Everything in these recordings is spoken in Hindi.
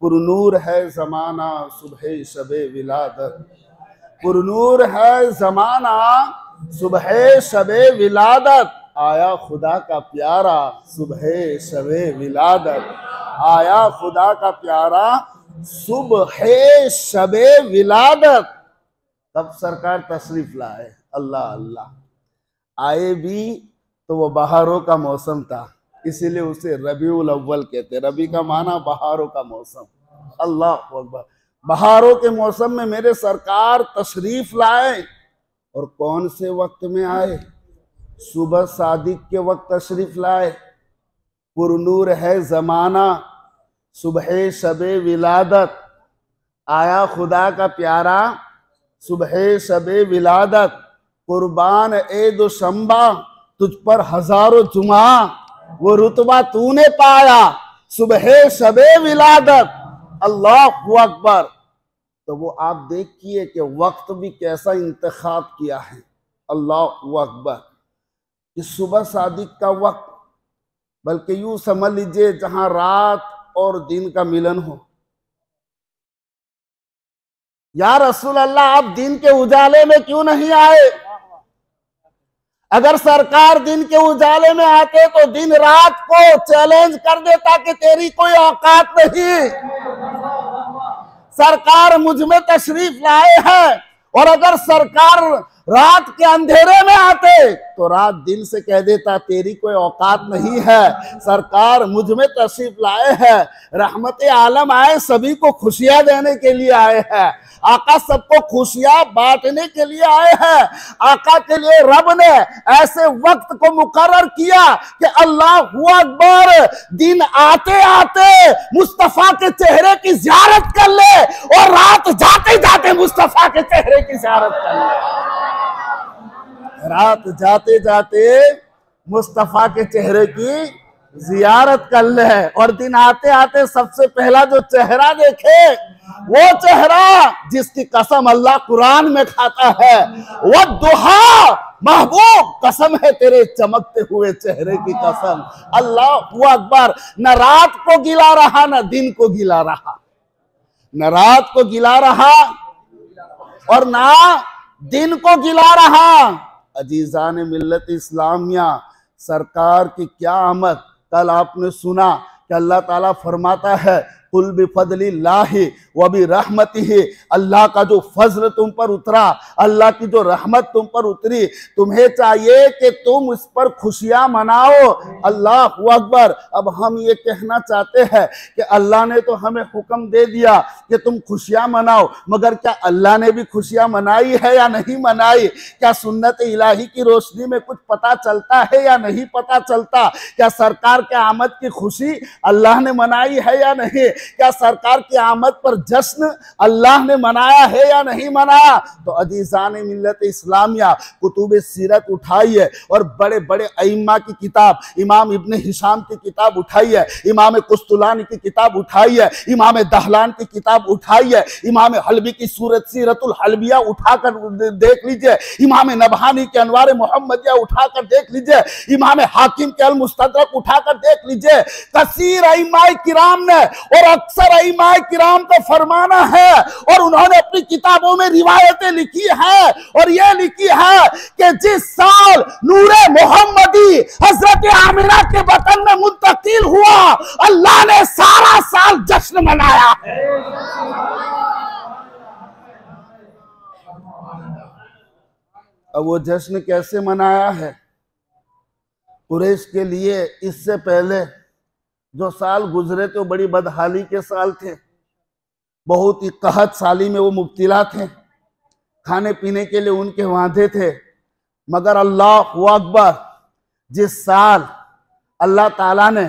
पुरनूर है जमाना सुबह शबे विलादत, पुरनूर है जमाना सुबह शबे विलादत, आया खुदा का प्यारा सुबह शबे विलादत, आया खुदा का प्यारा सुबह शबे विलादत। तब सरकार तशरीफ लाए। अल्लाह अल्लाह। आए भी तो वो बहारों का मौसम था, इसीलिए उसे रबीउल अव्वल कहते। रबी का माना बहारों का मौसम। अल्लाह अकबर। बहारों के मौसम में मेरे सरकार तशरीफ लाए। और कौन से वक्त में आए? सुबह सादिक के वक्त तशरीफ लाए। पुरनूर है जमाना सुबह शबे विलादत, आया खुदा का प्यारा सुबह शबे विलादत, कुर्बान ए दो शंबा तुझ पर हजारों जुमा, वो रुतबा तूने पाया सुबह शबे विलादत। अल्लाह अकबर। तो वो आप देखिए कि वक्त भी कैसा इंतखाब किया है। अल्लाह अकबर। कि सुबह सादिक का वक्त, बल्कि यूं समझ लीजिए जहां रात और दिन का मिलन हो। या रसूल अल्लाह, आप दिन के उजाले में क्यों नहीं आए? अगर सरकार दिन के उजाले में आते तो दिन रात को चैलेंज कर देता कि तेरी कोई औकात नहीं। सरकार मुझ में तशरीफ लाए हैं, और अगर सरकार रात के अंधेरे में आते तो रात दिन से कह देता तेरी कोई औकात नहीं है। सरकार मुझ में तशरीफ लाए हैं, रहमत आलम आए, सभी को खुशियां देने के लिए आए हैं। आका सबको खुशियां बांटने के लिए आए हैं। आका के लिए रब ने ऐसे वक्त को मुकर्रर किया कि अल्लाह अकबर, दिन आते आते मुस्तफा के चेहरे की ज़ियारत कर ले, और रात जाते जाते मुस्तफा के चेहरे की ज़ियारत कर ले। रात जाते जाते मुस्तफा के चेहरे की जियारत कर ले, और दिन आते आते सबसे पहला जो चेहरा देखे वो चेहरा जिसकी कसम अल्लाह कुरान में खाता है, वो दुहा महबूब, कसम है तेरे चमकते हुए चेहरे की कसम। अल्लाह अकबर। न रात को गिला रहा न दिन को गिला रहा, न रात को गिला रहा और ना दिन को गिला रहा। अजीजान मिल्लत इस्लामिया, सरकार की क्या आमद। कल आपने सुना कि अल्लाह ताला फरमाता है कुल बिफदलिल्लाहि व बिरहमतिहि, अल्लाह का जो फजल तुम पर उतरा, अल्लाह की जो रहमत तुम पर उतरी, तुम्हें चाहिए कि तुम उस पर खुशियां मनाओ। अल्लाह अकबर। अब हम ये कहना चाहते हैं कि अल्लाह ने तो हमें हुक्म दे दिया कि तुम खुशियां मनाओ, मगर क्या अल्लाह ने भी खुशियां मनाई है या नहीं मनाई? क्या सुन्नत इलाही की रोशनी में कुछ पता चलता है या नहीं पता चलता? क्या सरकार के आमद की खुशी अल्लाह ने मनाई है या नहीं? क्या सरकार की आमद पर जश्न अल्लाह ने मनाया है या नहीं मनाया? तो अजीजान मिल्लत इस्लामिया, कुतुब सीरत उठाइए और बड़े बड़े अइम्मा की किताब, इमाम इब्ने हिशाम की किताब उठाइए, इमाम कुस्तुलानी की किताब उठाइए, इमाम दहलान की किताब उठाइए, इमाम हलबी की सूरत सीरतुल हलबिया उठाकर देख लीजिए, इमाम नबहानी के अनवार मोहम्मदिया उठाकर देख लीजिए, इमाम हाकिम के अल मुस्तदरक उठाकर देख लीजिए। कसीर अइम्मा किराम ने और अक्सर अइम्मा किराम का फरमाना है, और उन्होंने अपनी किताबों में रिवायतें लिखी है, और ये लिखी है कि जिस साल नूरे मोहम्मदी हजरत आमिना के वतन में मुंतकिल हुआ, अल्लाह ने सारा साल जश्न मनाया है। अब वो जश्न कैसे मनाया है? कुरैश के लिए इससे पहले जो साल गुजरे थे वो बड़ी बदहाली के साल थे, बहुत ही कहत साली में वो मुब्तिला थे, खाने पीने के लिए उनके वादे थे। मगर अल्लाह अकबर, जिस साल अल्लाह ताला ने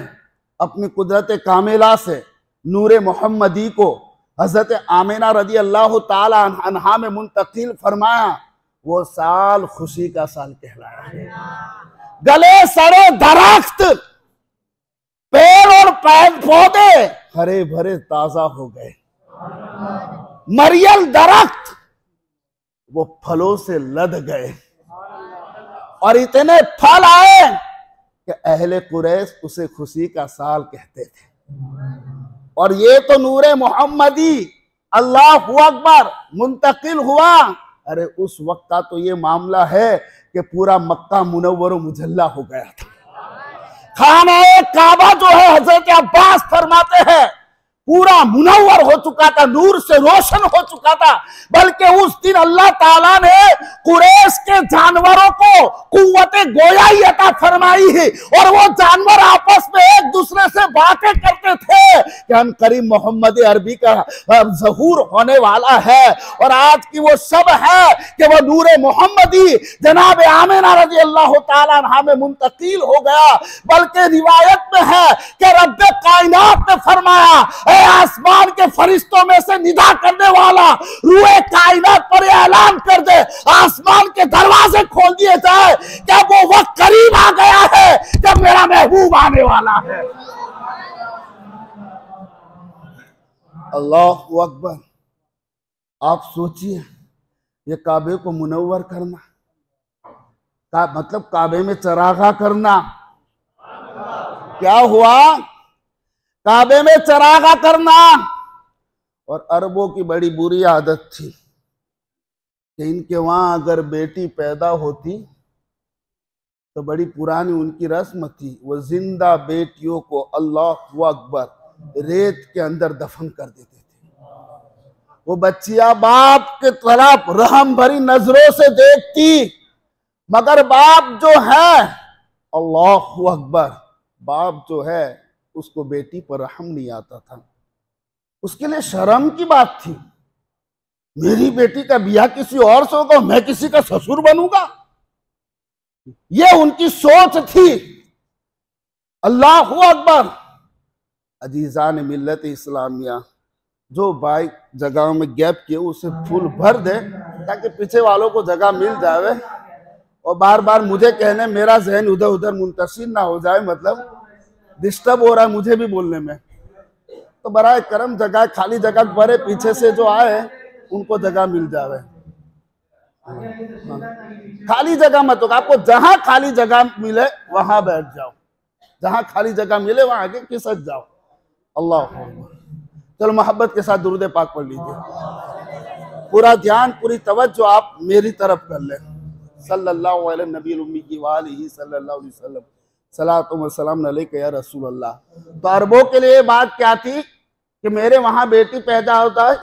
अपनी कुदरत कामिला से नूरे मोहम्मदी को हजरत आमिना रदी अल्लाह ताला अन्हा में मुंतकिल फरमाया, वो साल खुशी का साल कहलाया है। गले सड़े दरख्त, पेड़ और पौधे हरे भरे ताजा हो गए। मरियल दरख्त वो फलों से लद गए, और इतने फल आए कि अहले कुरैश उसे खुशी का साल कहते थे। और ये तो नूरे मोहम्मदी अल्लाहु अकबर मुंतकिल हुआ। अरे उस वक्त का तो ये मामला है कि पूरा मक्का मुनव्वर मुजल्ला हो गया था। खाना काबा जो है, हजरत अब्बास फरमाते हैं, पूरा मुनव्वर हो चुका था, नूर से रोशन हो चुका था। बल्कि उस दिन अल्लाह ताला ने कुरैश के जानवरों को कुव्वते गोयाई अता फरमाई है और वो जानवर आपस में एक दूसरे से बातें करते थे कि हम करीम मोहम्मद अरबी का ज़हूर होने वाला है। और आज की वो सब है कि वो नूरे मोहम्मदी जनाब आमिना रज़ी अल्लाह ताला अन्हा में मुंतकिल हो गया। बल्कि रिवायत में है कि रब्बे कायनात ने फरमाया, आसमान के फरिश्तों में से निदा करने वाला रूए कायनात पर ऐलान कर दे, आसमान के दरवाजे खोल दिए जाए, क्या वो वक्त करीब आ गया है जब मेरा महबूब आने वाला है। अल्लाहु अकबर। आप सोचिए, ये काबे को मुनव्वर करना का मतलब काबे में चरागा करना। क्या हुआ? काबे में चरागा करना। और अरबों की बड़ी बुरी आदत थी कि इनके वहां अगर बेटी पैदा होती तो बड़ी पुरानी उनकी रस्म थी, वो जिंदा बेटियों को अल्लाहु अकबर रेत के अंदर दफन कर देते थे। वो बच्चियां बाप के तरफ रहम भरी नजरों से देखती, मगर बाप जो है, अल्लाहु अकबर, बाप जो है उसको बेटी पर रहम नहीं आता था। उसके लिए शर्म की बात थी, मेरी बेटी का ब्याह किसी और से होगा, मैं किसी का ससुर बनूंगा। ये उनकी सोच थी। अल्लाहु अकबर। अजीजान मिल्लत इस्लामिया, जो भाई जगह में गैप किए उसे फुल भर दे ताकि पीछे वालों को जगह मिल जाए और बार बार मुझे कहने मेरा जहन उधर उधर मुंतशिर ना हो जाए, मतलब डिस्टर्ब हो रहा है मुझे भी बोलने में। तो बराए करम जगह खाली जगह भरे, पीछे से जो आए उनको जगह मिल जावे। खाली जगह मत हो, आपको जहां खाली जगह मिले वहां बैठ जाओ, जहां खाली जगह मिले वहां आगे खिसक जाओ। अल्लाह। चलो मोहब्बत के साथ दुरूद पाक पढ़ लीजिए। पूरा ध्यान, पूरी तवज्जो आप मेरी तरफ कर ले। सल्लल्लाहु अलैहि नबी उम्मी की वालिही सल्लल्लाहु अलैहि वसल्लम सलातु व सलाम अलैका या रसूल अल्लाह। तो अरबों के लिए बात क्या थी कि मेरे वहां बेटी पैदा होता है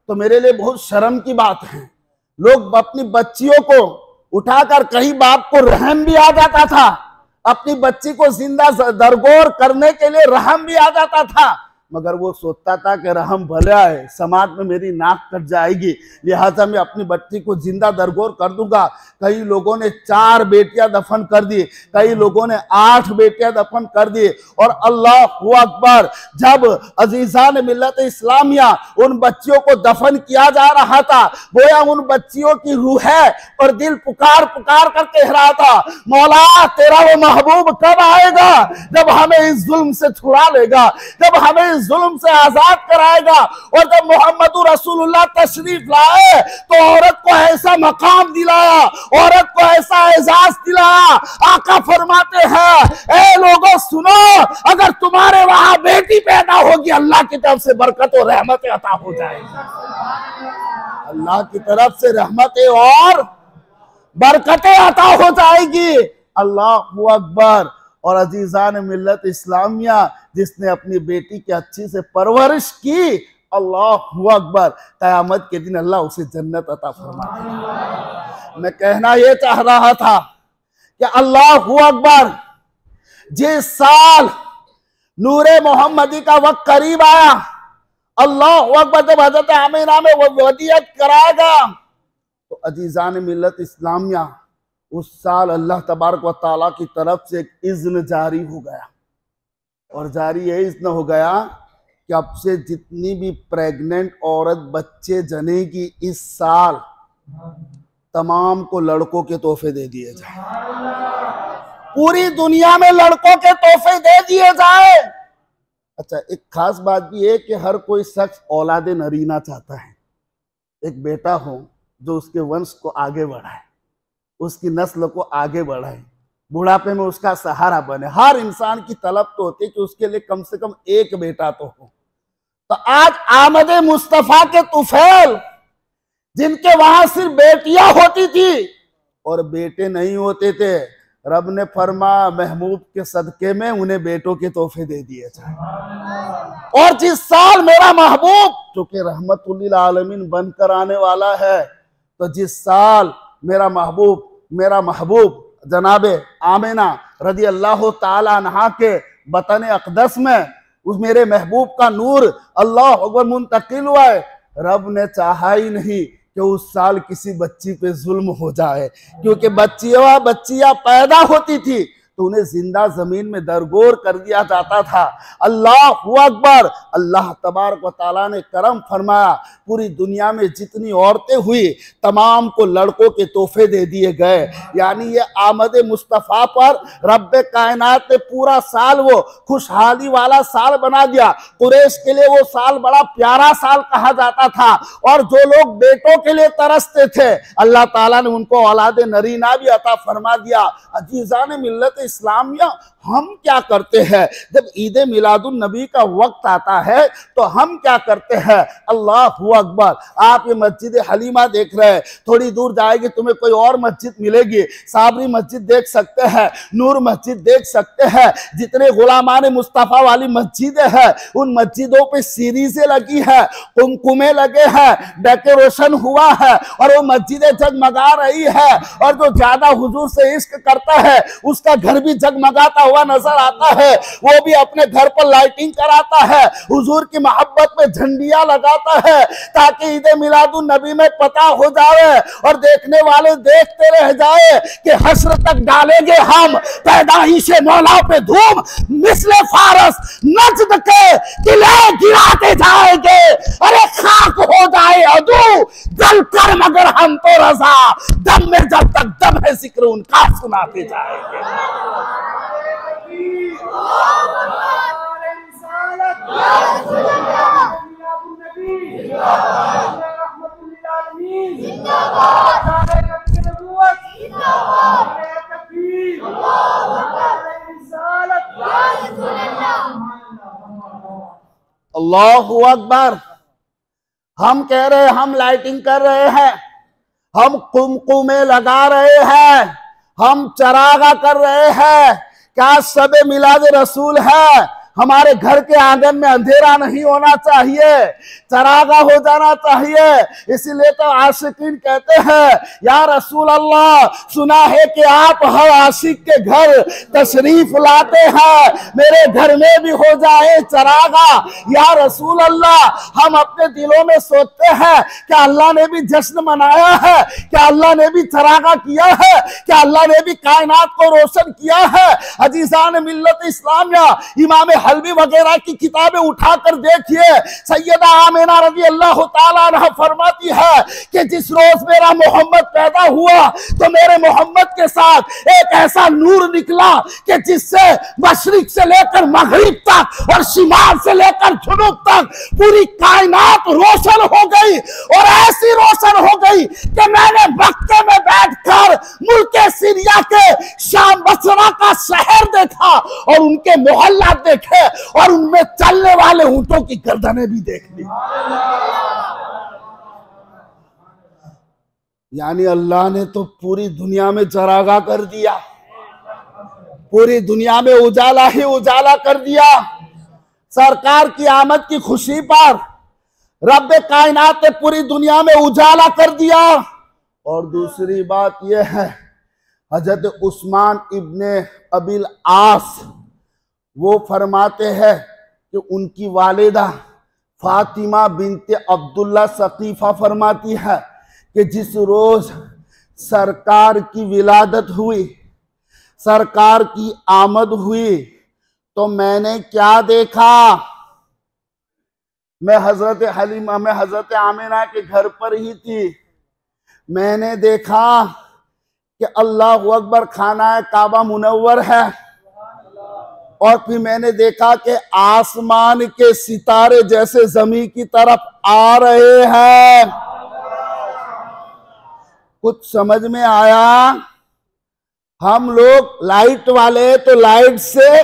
तो मेरे लिए बहुत शर्म की बात है। लोग अपनी बच्चियों को उठाकर, कहीं बाप को रहम भी आ जाता था, अपनी बच्ची को जिंदा दरगोर करने के लिए रहम भी आ जाता था, मगर वो सोचता था कि रहम भला है, समाज में मेरी नाक कट जाएगी, लिहाजा मैं अपनी बच्ची को जिंदा दरगोर कर दूंगा। कई लोगों ने 4 बेटियां दफन कर दी, कई लोगों ने 8 बेटियां दफन कर दी। और अल्लाहु अकबर, जब अजीजान मिल्लत इस्लामिया उन बच्चियों को दफन किया जा रहा था, गोया उन बच्चियों की रूह है और दिल पुकार पुकार कर कह रहा था, मौला तेरा वो महबूब कब आएगा जब हमें इस जुल्म से छुड़ा लेगा, जब हमें जुल्म से आजाद कराएगा। और जब मोहम्मद रसूलुल्लाह तशरीफ लाए तो औरत को ऐसा मकाम दिलाया, औरत को ऐसा एजाज दिलाया। आका फरमाते हैं, ए लोगों सुनो, अगर तुम्हारे वहां बेटी पैदा होगी अल्लाह की तरफ से बरकत और रहमतें अता हो जाएगी। अल्लाह की तरफ से रहमतें और बरकतें अता हो जाएगी। अल्लाहु अकबर। और अजीजान मिल्लत इस्लामिया, जिसने अपनी बेटी की अच्छी से परवरिश की, अल्लाहु अकबर, कयामत के दिन अल्लाह उसे जन्नत अता फरमाएगा। मैं कहना यह चाह रहा था कि अल्लाहु अकबर, जिस साल नूरे मोहम्मदी का वक्त करीब आया, अल्लाहु अकबर, जब हजरत आमिना में वो वदियत कराएगा तो अजीजान मिल्लत इस्लामिया, उस साल अल्लाह तबारक व तआला की तरफ से एक इज़्न जारी हो गया। और जारी ये इज़्न हो गया कि अब से जितनी भी प्रेग्नेंट औरत बच्चे जनेगी इस साल, तमाम को लड़कों के तोहफे दे दिए जाए। पूरी दुनिया में लड़कों के तोहफे दे दिए जाए। अच्छा, एक खास बात भी है कि हर कोई शख्स औलादे नरीना चाहता है, एक बेटा हो जो उसके वंश को आगे बढ़ाए, उसकी नस्ल को आगे बढ़ाए, बुढ़ापे में उसका सहारा बने। हर इंसान की तलब तो होती है कि उसके लिए कम से कम एक बेटा तो हो। तो आज आमद मुस्तफा के तुफैल, जिनके वहां सिर्फ बेटियां होती थी और बेटे नहीं होते थे, रब ने फरमा महबूब के सदके में उन्हें बेटों के तोहफे दे दिए जाए। और जिस साल मेरा महबूब, चूंकि रहमतुल्लिल आलमीन बनकर आने वाला है, तो जिस साल मेरा महबूब जनाबे आमिना रदी अल्लाह ताला अन्हा के बतन अक़दस में उस मेरे महबूब का नूर अल्लाह अकबर मुंतकिल हुआ है, रब ने चाहा ही नहीं कि उस साल किसी बच्ची पे जुल्म हो जाए, क्योंकि बच्चियां पैदा होती थी तो उन्हें जिंदा जमीन में दरगोर कर दिया जाता था। अल्लाहु अकबर, अल्लाह तबारक व तआला ने करम फरमाया, पूरी दुनिया में जितनी औरतें हुई तमाम को लड़कों के तोहफे दे दिए गए। यानी ये आमद मुस्तफ़ा पर रब्बे कायनात ने पूरा साल वो खुशहाली वाला साल बना दिया। कुरैश के लिए वो साल बड़ा प्यारा साल कहा जाता था, और जो लोग बेटों के लिए तरसते थे अल्लाह ताला ने उनको औलाद नरीना भी अता फरमा दिया। अजीजान मिल्लत इस्लामिया, हम क्या करते हैं जब ईद मिलादुन नबी का वक्त आता है तो हम क्या करते हैं? अल्लाहु अकबर, आप ये मस्जिद हलीमा देख रहे हैं, थोड़ी दूर जाएगी तुम्हें कोई और मस्जिद मिलेगी, साबरी मस्जिद देख सकते हैं, नूर मस्जिद देख सकते हैं, जितने गुलामान मुस्तफ़ा वाली मस्जिदें हैं उन मस्जिदों पे सीरीजें लगी है, कुमकुमे लगे हैं, डेकोरेशन हुआ है और वो मस्जिदें जगमगा रही है। और जो ज्यादा हुजूर से इश्क करता है उसका घर भी जगमगाता हुआ नजर आता है, वो भी अपने घर पर लाइटिंग कराता है, हुजूर की मोहब्बत में झंडियां लगाता है, ताकि ईद मिलादुन नबी में पता हो जाए और देखने वाले देखते रह जाए कि हश्र तक डालेंगे हम पैदाइश मौला पे धूम, मिसले फारस नजद के किले गिराते जाएंगे। अरे खाक हो जाए अदू जल कर मगर हम तो रजा, दम में जब तक दम है जिक्र उनका सुनाते जाएंगे। अल्लाहु अकबर। हम कह रहे हैं हम लाइटिंग कर रहे हैं, हम कुमकुमे लगा रहे हैं, हम चरागा कर रहे हैं, क्या सबे मिलाद रसूल है? हमारे घर के आंगन में अंधेरा नहीं होना चाहिए, चरागा हो जाना चाहिए। इसीलिए तो आशिकीन कहते हैं या रसूल अल्लाह, सुना है कि आप हर आशिक के घर तशरीफ लाते हैं, मेरे घर में भी हो जाए चरागा। या रसूल अल्लाह, हम अपने दिलों में सोचते हैं क्या अल्लाह ने भी जश्न मनाया है, क्या अल्लाह ने भी चरागा किया है, क्या अल्लाह ने भी कायनात को रोशन किया है? अजीजान मिल्लत इस्लामिया, इमाम हलवी वगैरह की किताबें उठाकर देखिए, सैयदा आमिना रज़ी अल्लाह ताला अन्हा फरमाती है कि जिस रोज मेरा मोहम्मद पैदा हुआ तो मेरे मोहम्मद के साथ एक ऐसा नूर निकला कि जिससे मशरिक से लेकर मगरिब तक और शिमाल से लेकर जुनूब तक पूरी कायनात रोशन हो गई। और ऐसी रोशन हो गई कि मैंने मक्के में बैठकर मुल्क सीरिया के शाम बसरा का शहर देखा और उनके मोहल्ला देखे और उनमें चलने वाले ऊंटों की गर्दनें भी देख ली। यानी अल्लाह ने तो पूरी दुनिया में चरागा कर दिया, पूरी दुनिया में उजाला ही उजाला कर दिया। सरकार की आमद की खुशी पर रब्बे कायनात ने पूरी दुनिया में उजाला कर दिया। और दूसरी बात यह है, हजरत उस्मान इब्ने अबिल आस वो फरमाते हैं कि उनकी वालिदा फातिमा बिनते अब्दुल्ला सकीफा फरमाती है कि जिस रोज सरकार की विलादत हुई, सरकार की आमद हुई, तो मैंने क्या देखा? मैं हजरत आमिना के घर पर ही थी। मैंने देखा कि अल्लाहु अकबर, खाना काबा मुनव्वर है, और फिर मैंने देखा कि आसमान के सितारे जैसे जमीन की तरफ आ रहे हैं। कुछ समझ में आया? हम लोग लाइट वाले तो लाइट से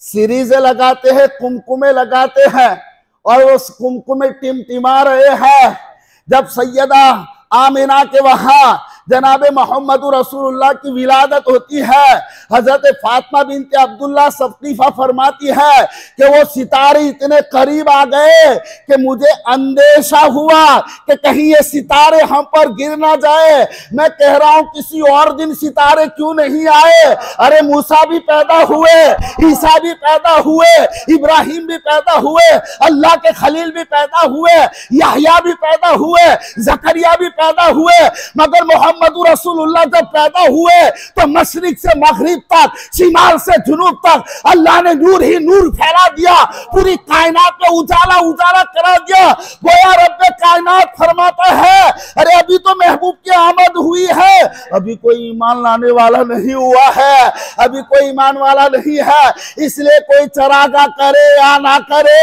सीरीजें लगाते हैं, कुमकुमे लगाते हैं, और वो कुमकुम टिमटिमा रहे हैं। जब सैयदा आमिना के वहां जनाबे मोहम्मद रसूलुल्लाह की विलादत होती है, हजरत फातिमा बिनते अब्दुल्ला सकीफा फरमाती है कि वो सितारे इतने करीब आ गए कि मुझे अंदेशा हुआ कि कहीं ये सितारे हम पर गिर ना जाए। मैं कह रहा हूं किसी और दिन सितारे क्यों नहीं आए? अरे मूसा भी पैदा हुए, ईसा भी पैदा हुए, इब्राहिम भी पैदा हुए, अल्लाह के खलील भी पैदा हुए, याहया भी पैदा हुए, जकरिया भी पैदा हुए, मगर मोहम्मद रसूलुल्लाह जब पैदा हुए तो मशरिक से मगरिब तक, शिमाल से जुनूब तक अल्लाह ने नूर ही नूर फैला दिया, पूरी कायनात में उजाला उजाला करा दिया। गोया रब्बे कायनात फरमाता है, अरे अभी तो महबूब की आमद हुई है, अभी कोई ईमान लाने वाला नहीं हुआ है, अभी कोई ईमान वाला नहीं है, इसलिए कोई चरागा करे या ना करे,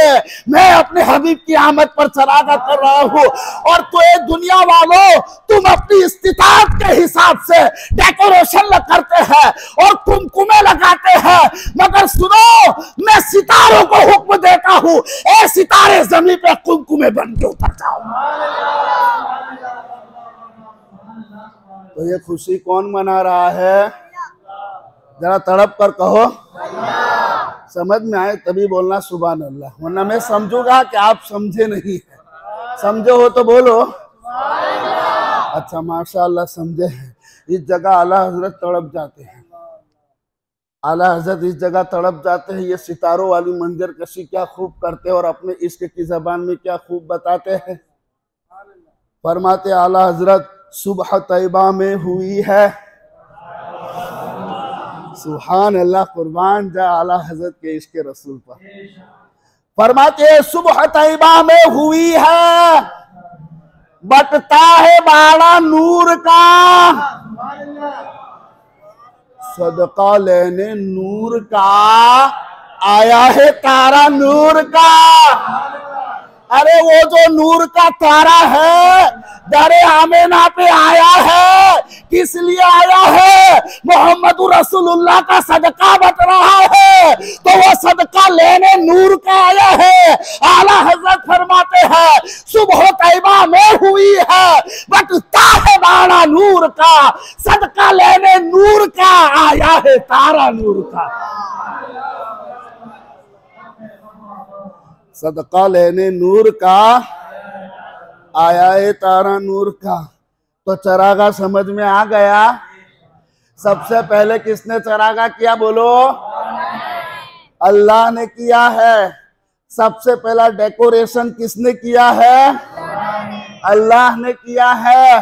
मैं अपने हबीब की आमद पर चरागा कर रहा हूं। और तो ये दुनिया वालों, तुम अपनी इस्तिताअत के हिसाब से डेकोरेशन करते हैं और कुमकुमे लगाते हैं, मगर सुनो, मैं सितारों को हुक्म देता हूं, ए सितारे जमीन पे कुमकुमे बन के उतर जाओ। तो ये खुशी कौन मना रहा है? जरा तड़प कर कहो, समझ में आए तभी बोलना सुभान अल्लाह, वरना मैं समझूंगा कि आप समझे नहीं है। समझो हो तो बोलो अच्छा, माशाअल्लाह समझे हैं। इस जगह आला हजरत तड़प जाते हैं, आला हजरत इस जगह तड़प जाते हैं। ये सितारों वाली मंजर कशी क्या खूब करते हैं और अपने इश्क की जबान में क्या खूब बताते हैं। फरमाते आला हजरत, सुबह तैयबा में हुई है, सुभान अल्लाह, कुर्बान जा आला हजरत के इश्क रसूल पर। फरमाते सुबह तैयबा में हुई है, बटता है बाड़ा नूर का, सदका लेने नूर का, आया है तारा नूर का। अरे वो जो नूर का तारा है दरे आमेना पे आया है, किस लिए आया है? मोहम्मद रसूलुल्लाह का सदका बट रहा है, तो वो सदका लेने नूर का आया है। आला हजरत फरमाते हैं, सुबह तैयबा में हुई है, बटता है बाड़ा नूर का, सदका लेने नूर का, आया है तारा नूर का। सदका लेने नूर का, आया है तारा नूर का। तो चरागा समझ में आ गया? सबसे पहले किसने चरागा किया बोलो? अल्लाह ने किया है। सबसे पहला डेकोरेशन किसने किया है? अल्लाह ने किया है।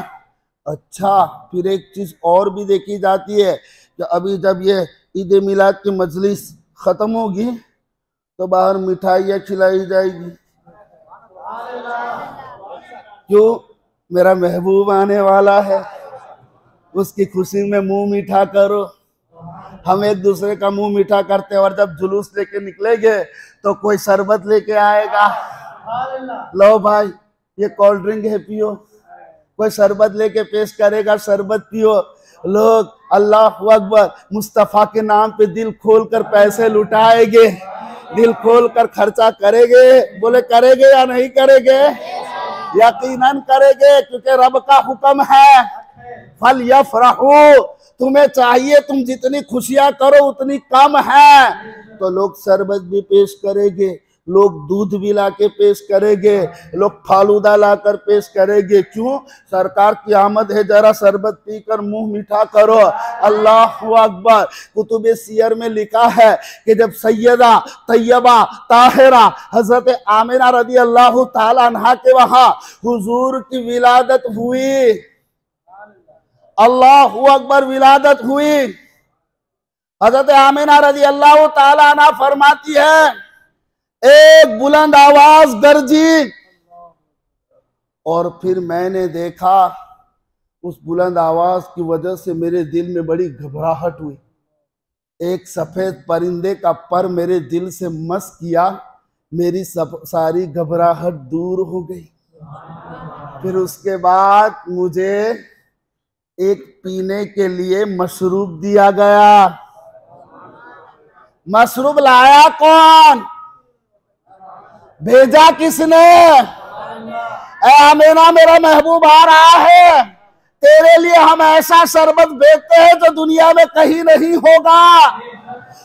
अच्छा, फिर एक चीज और भी देखी जाती है कि अभी जब ये ईद मिलाद की मजलिस खत्म होगी तो बाहर मिठाइयाँ खिलाई जाएगी। क्यों? मेरा महबूब आने वाला है, उसकी खुशी में मुंह मीठा करो। हम एक दूसरे का मुंह मीठा करते हैं, और जब जुलूस लेके निकलेंगे तो कोई शरबत लेके आएगा, लो भाई ये कोल्ड ड्रिंक है पियो, कोई शरबत लेके पेश करेगा, शरबत पियो। लोग अल्लाह अकबर मुस्तफा के नाम पे दिल खोल कर पैसे लुटाएंगे, दिल खोल कर खर्चा करेंगे। बोले करेंगे या नहीं करेंगे? यकीनन करेंगे, क्योंकि रब का हुक्म है फल यफरहू। तुम्हें चाहिए तुम जितनी खुशियां करो उतनी कम है। तो लोग शरबत भी पेश करेंगे, लोग दूध भी ला के पेश करेंगे, लोग फालूदा लाकर पेश करेंगे। क्यों? सरकार की आमद है, जरा शरबत पीकर मुंह मीठा करो। अल्लाह अकबर। कुतुब सियर में लिखा है कि जब सैयदा तैयबा ताहिरा हजरत आमिना रदी अल्लाह ताला अन्हा के वहां हुजूर की विलादत हुई, अल्लाह अकबर, विलादत हुई, हजरत आमिना रदी अल्लाह ताला अन्हा फरमाती है, एक बुलंद आवाज गरजी, और फिर मैंने देखा उस बुलंद आवाज की वजह से मेरे दिल में बड़ी घबराहट हुई। एक सफेद परिंदे का पर मेरे दिल से मस किया, मेरी सारी घबराहट दूर हो गई। फिर उसके बाद मुझे एक पीने के लिए मशरूब दिया गया। मशरूब लाया कौन? भेजा किसने? ए आमीना, मेरा महबूब आ रहा है, तेरे लिए हम ऐसा शरबत बेचते हैं जो दुनिया में कहीं नहीं होगा।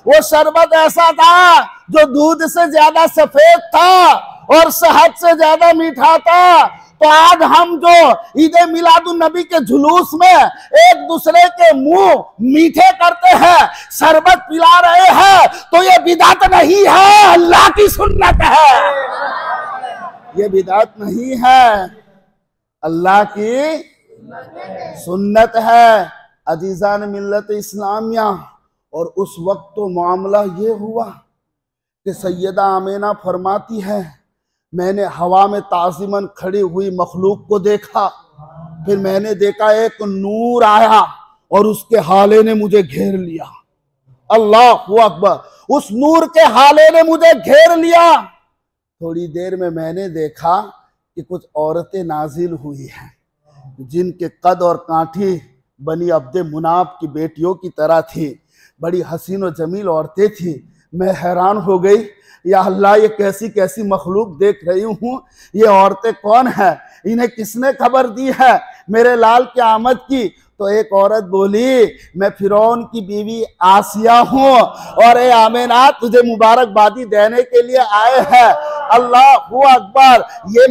वो शरबत ऐसा था जो दूध से ज्यादा सफेद था और शहद से ज्यादा मीठा था। तो आज हम जो ईद मिलादुन नबी के जुलूस में एक दूसरे के मुंह मीठे करते हैं, शरबत पिला रहे हैं, तो ये बिदात नहीं है, अल्लाह की सुन्नत है। ये बिदात नहीं है, अल्लाह की सुन्नत है। अजीजान मिल्लत इस्लामिया, और उस वक्त तो मामला ये हुआ कि सैयदा आमीना फरमाती है, मैंने हवा में ताज़िमन खड़ी हुई मखलूक को देखा, फिर मैंने देखा एक नूर आया और उसके हाले ने मुझे घेर लिया। अल्लाहु अकबर, उस नूर के हाले ने मुझे घेर लिया। थोड़ी देर में मैंने देखा कि कुछ औरतें नाजिल हुई हैं जिनके कद और कांठी बनी अब्दे मुनाफ की बेटियों की तरह थी, बड़ी हसीन और जमील औरतें थी। मैं हैरान हो गई, या अल्लाह ये कैसी कैसी मखलूक देख रही हूँ, ये औरतें कौन है, इन्हें किसने खबर दी है मेरे लाल की आमद की? तो एक औरत बोली, मैं फिरौन की बीवी आसिया हूँ और ए आमीना तुझे मुबारकबादी देने के लिए आए हैं। अल्लाहु अकबर, ये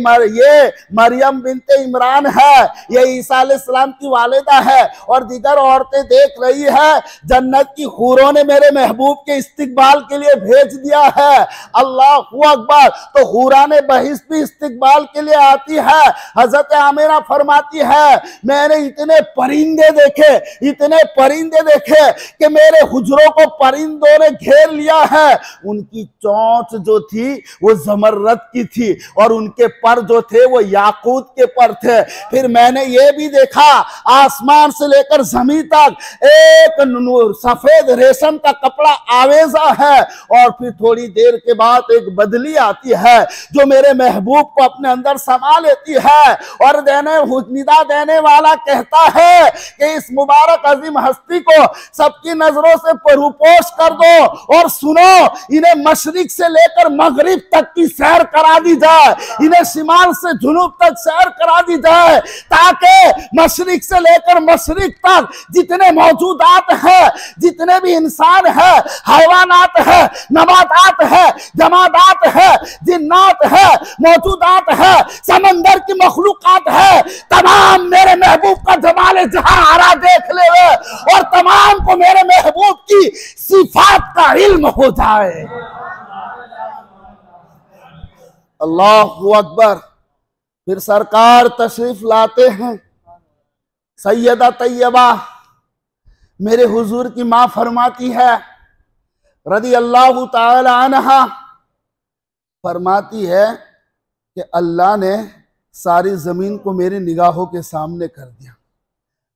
मरियम बिनते इमरान है, ये ईसा अलैहिस्सलाम की वालिदा है। और दीगर औरतें देख रही है, जन्नत की हूरों ने मेरे महबूब के इस्तिकबाल के लिए भेज दिया है। अल्लाहु अकबर, तो हूरा ने बहिस भी इस्तिकबाल के लिए आती है। हजरत आमीना फरमाती है, मैंने इतने परिंदे देखे, इतने परिंदे देखे कि मेरे हुजरों को परिंदों ने घेर लिया है। उनकी चोंच जो थी वो जमरद की थी और उनके पर जो थे वो याकूत के पर थे। फिर मैंने ये भी देखा, आसमान से लेकर जमीन तक एक सफेद रेशम का कपड़ा आवेजा है। और फिर थोड़ी देर के बाद एक बदली आती है जो मेरे महबूब को अपने अंदर समा लेती है और निदा देने वाला कहता है कि इस मुबारक अजीम हस्ती को सबकी नजरों से परूपोश कर दो और सुनो, इन्हें मशरिक से लेकर मगरिब तक की सैर करा दी जाए, इन्हें शिमाल से जुनूब तक सैर करा दी जाए, ताकि मशरिक से लेकर मशरिक तक जितने मौजूदात है, जितने भी इंसान है, हैवानात है, नबातात है, जमादात है, जिन्नात है, मौजूदात है, समंदर की मखलूकात है, तमाम मेरे महबूब का जमाल जहां आरा देख ले और तमाम को मेरे महबूब की सिफात का इल्म हो जाए। अल्लाहु अकबर। फिर सरकार तशरीफ लाते हैं, सैयदा तैयबा मेरे हुजूर की मां फरमाती है रदी अल्लाह ताला अन्हा, फरमाती है कि अल्लाह ने सारी जमीन को मेरी निगाहों के सामने कर दिया।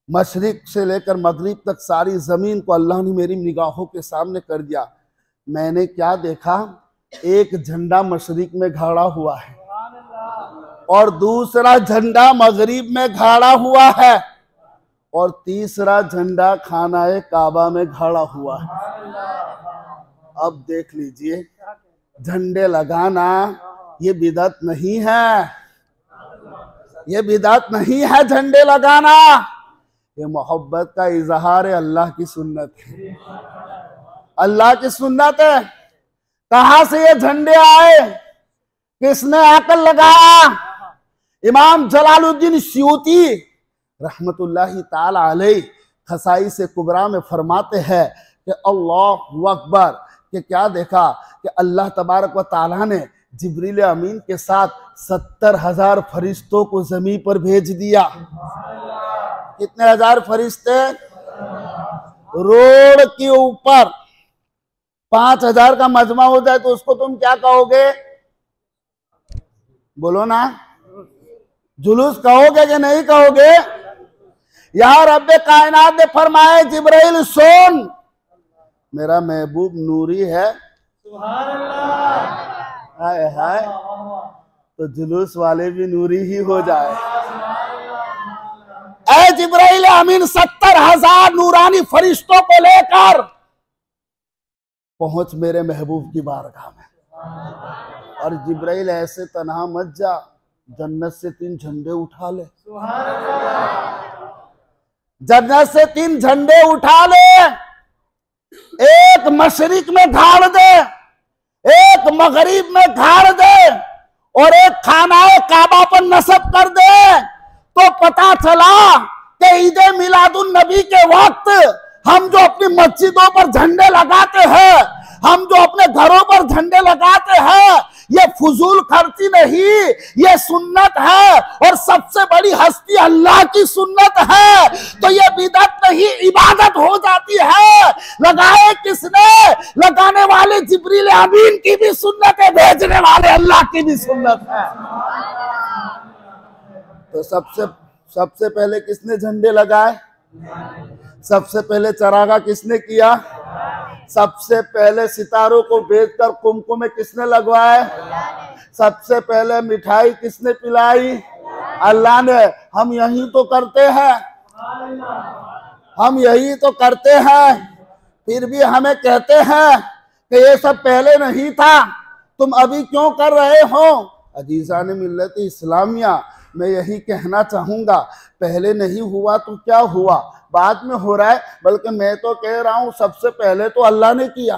मशरिक से लेकर मगरिब तक सारी जमीन को अल्लाह ने मेरी निगाहों के सामने कर दिया। मैंने क्या देखा, एक झंडा मशरिक में गाड़ा हुआ है और दूसरा झंडा मगरिब में गाड़ा हुआ है और तीसरा झंडा खानाए काबा में गाड़ा हुआ है। अब देख लीजिए, झंडे लगाना ये बिदअत नहीं है, ये बिदअत नहीं है झंडे लगाना, ये मोहब्बत का इजहार है, अल्लाह की सुन्नत है, अल्लाह की सुन्नत है। कहां से ये झंडे आए, किसने अकल लगाया? इमाम जलालुद्दीन स्यूती रहमतुल्लाहि ताला अलैह खसाई से कुबरा में फरमाते हैं कि अल्लाहु अकबर, कि क्या देखा कि अल्लाह तबारक व ताला ने जिब्रील अमीन के साथ 70,000 फरिश्तों को जमीन पर भेज दिया। कितने हजार फरिश्ते? रोड के ऊपर 5,000 का मजमा हो जाए तो उसको तुम क्या कहोगे? बोलो ना, जुलूस कहोगे कि नहीं कहोगे? यार रब्बे कायनात ने फरमाए, जिब्राइल सुन, मेरा महबूब नूरी है, सुभान अल्लाह, हाय हाय, तो जुलूस वाले भी नूरी ही हो जाए। ऐ जिब्राइल अमीन 70,000 नूरानी फरिश्तों को लेकर पहुंच मेरे महबूब की बारगाह में। और जिब्राइल ऐसे तन्हा मत जा, जन्नत से 3 झंडे उठा ले। जन्नत से 3 झंडे उठा ले, एक मशरिक में गाड़ दे, एक मगरिब में गाड़ दे और एक खानाए काबा पर नस्ब कर दे, तो पता चला कि ईदे मिलादुन नबी के वक्त हम जो अपनी मस्जिदों पर झंडे लगाते हैं, हम जो अपने घरों पर झंडे लगाते हैं, ये फुजूल खर्ची नहीं, ये सुन्नत है और सबसे बड़ी हस्ती अल्लाह की सुन्नत है। तो ये बिदअत नहीं, इबादत हो जाती है। लगाए किसने? लगाने वाले जिब्रील अमीन की भी सुन्नत है, भेजने वाले अल्लाह की भी सुन्नत है। तो सबसे पहले किसने झंडे लगाए? सबसे पहले चरागा किसने किया? सबसे पहले सितारों को बेचकर कुमकुम किसने लगवाए? सबसे पहले मिठाई किसने पिलाई? अल्लाह ने। हम यही तो करते हैं, हम यही तो करते हैं, फिर भी हमें कहते हैं कि ये सब पहले नहीं था, तुम अभी क्यों कर रहे हो? अजीज़ान मिल्लत इस्लामिया, मैं यही कहना चाहूंगा, पहले नहीं हुआ तो क्या हुआ, बाद में हो रहा है। बल्कि मैं तो कह रहा हूं सबसे पहले तो अल्लाह ने किया।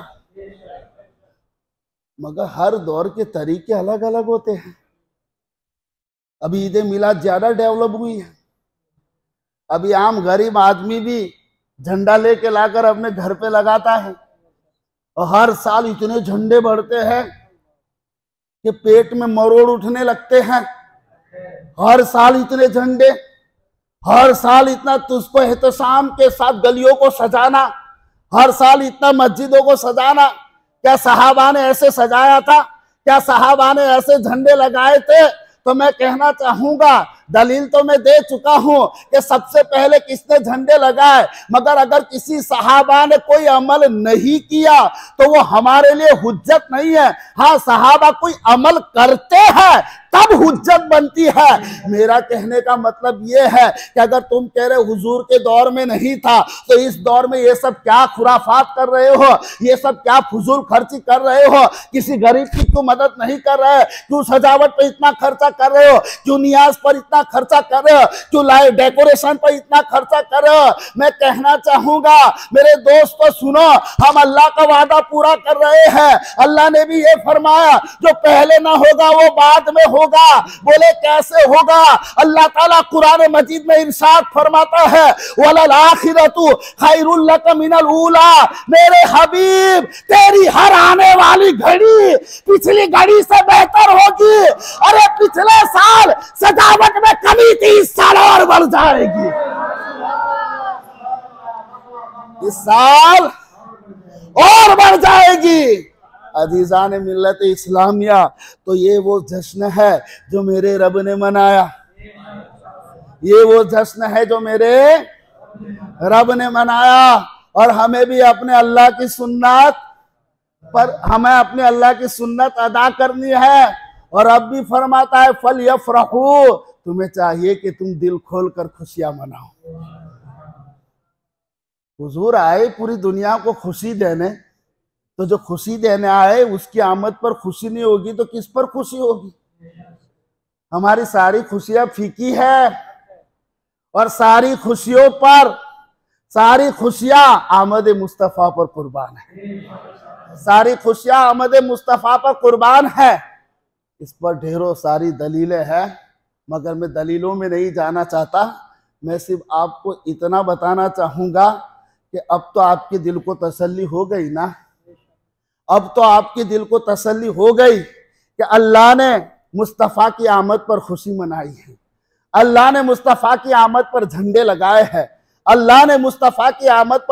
मगर हर दौर के तरीके अलग अलग होते हैं। अभी ईद मिलाद ज्यादा डेवलप हुई है। अभी आम गरीब आदमी भी झंडा लेके लाकर अपने घर पे लगाता है और हर साल इतने झंडे बढ़ते हैं कि पेट में मरोड़ उठने लगते हैं। हर साल इतने झंडे, हर साल इतना, तुझको एहतसाम के साथ गलियों को सजाना, हर साल इतना मस्जिदों को सजाना। क्या सहाबा ने ऐसे सजाया था? क्या सहाबा ने ऐसे झंडे लगाए थे? तो मैं कहना चाहूंगा, दलील तो मैं दे चुका हूं कि सबसे पहले किसने झंडे लगाए। मगर अगर किसी सहाबा ने कोई अमल नहीं किया तो वो हमारे लिए हुज्जत नहीं है। हाँ, सहाबा कोई अमल करते हैं तब हुज्जत बनती है। मेरा कहने का मतलब ये है कि अगर तुम कह रहे हुजूर के दौर में नहीं था तो इस दौर में ये सब क्या खुराफात कर रहे हो, ये सब क्या फुजूल खर्ची कर रहे हो? किसी गरीब की क्यों मदद नहीं कर रहे? क्यों सजावट पे इतना खर्चा कर रहे हो? क्यों नियाज पर इतना खर्चा कर रहे हो? क्यों लाइव डेकोरेशन पर इतना खर्चा कर रहे हो? मैं कहना चाहूंगा मेरे दोस्तों, सुनो, हम अल्लाह का वादा पूरा कर रहे हैं। अल्लाह ने भी ये फरमाया, जो पहले ना होगा वो बाद में होगा। बोले कैसे होगा? अल्लाह ताला कुरान मजीद में इरशाद फरमाता है, वलल आखिरतु खैरुल लक मिनल ऊला। मेरे हबीब, तेरी हर आने वाली घड़ी पिछली घड़ी से बेहतर होगी। अरे पिछले साल सजावट में कमी थी, इस साल और बढ़ जाएगी। इस साल और बढ़ जाएगी। अजीज़ान मिल्लत इस्लामिया, तो ये वो जश्न है जो मेरे रब ने मनाया। ये वो जश्न है जो मेरे रब ने मनाया। और हमें भी अपने अल्लाह की सुन्नत पर, हमें अपने अल्लाह की सुन्नत अदा करनी है। और अब भी फरमाता है, फल यफरहू, तुम्हें चाहिए कि तुम दिल खोल कर खुशियां मनाओ। हुजूर आए पूरी दुनिया को खुशी देने, तो जो खुशी देने आए उसकी आमद पर खुशी नहीं होगी तो किस पर खुशी होगी? हमारी सारी खुशियां फीकी है और सारी खुशियों पर, सारी खुशियां आमद मुस्तफा पर कुर्बान है। सारी खुशियां आमद मुस्तफा पर कुर्बान है। इस पर ढेरों सारी दलीलें हैं, मगर मैं दलीलों में नहीं जाना चाहता। मैं सिर्फ आपको इतना बताना चाहूंगा कि अब तो आपके दिल को तसल्ली हो गई ना। अब तो आपके दिल को तसल्ली हो गई कि अल्लाह ने मुस्तफ़ा की आमद पर खुशी मनाई है। अल्लाह ने मुस्तफ़ा की आमद पर झंडे लगाए हैं। अल्लाह ने मुस्तफ़ा की आमद पर